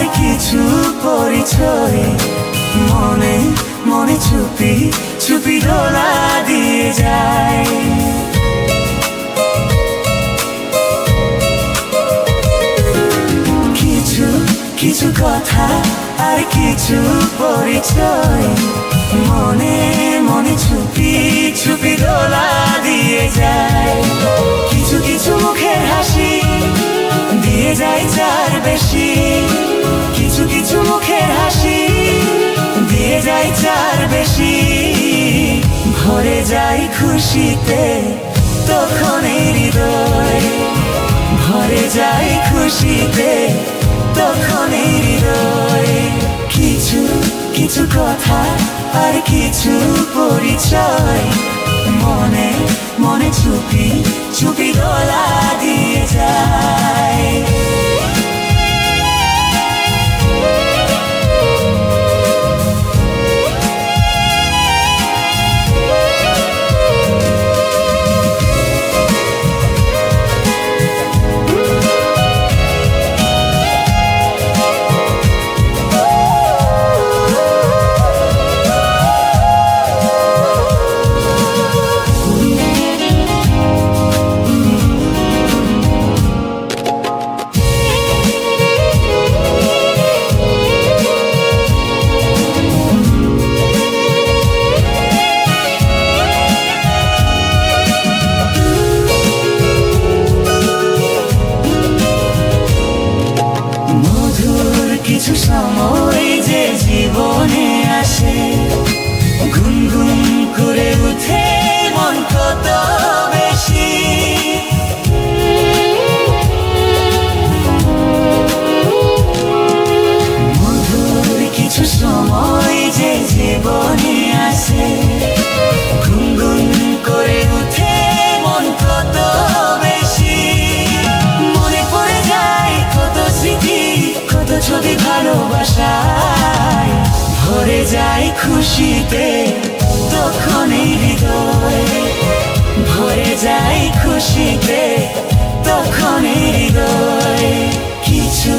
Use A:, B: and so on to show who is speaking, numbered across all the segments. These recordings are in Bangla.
A: আর কিছু পরিচয়, মনে মনে চুপি চুপি দোলা দিয়ে যায়। কিছু কিছু কথা আর কিছু পরিচয়, মনে মনে চুপি চুপি দোলা দিয়ে যায়। কিছু কিছু মুখের হাসি দিয়ে যায় চার বেশি, কিছু কিছু মুখের হাসি দিয়ে যায় চার বেশি। ভরে যায় খুশিতে তখন এই হৃদয়, ভরে যায় খুশিতে তখন এই হৃদয়। কিছু কিছু কথা আর কিছু পরিচয়, মনে মনে চুপি চুপি দোলা দিয়ে যায়। কিছু সময় যে জীবনে আসে, গুনগুন করে উঠে মন কত বেশি। মধুর কিছু সময় যে জীবনে আসে, গুনগুন করে উঠে মন কত বেশি। মনে পড়ে যায় কত স্মৃতি, কত ছবি ভালোবাসায়। ভরে যায় খুশিতে তখন এই হৃদয়, ভরে যায় খুশিতে তখন এই হৃদয়। কিছু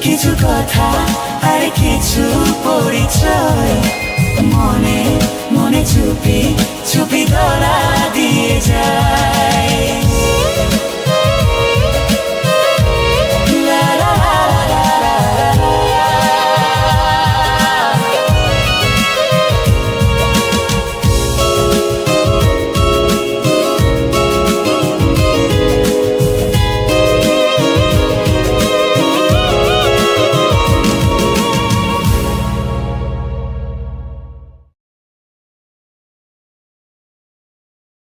A: কিছু কথা আর কিছু পরিচয়, মনে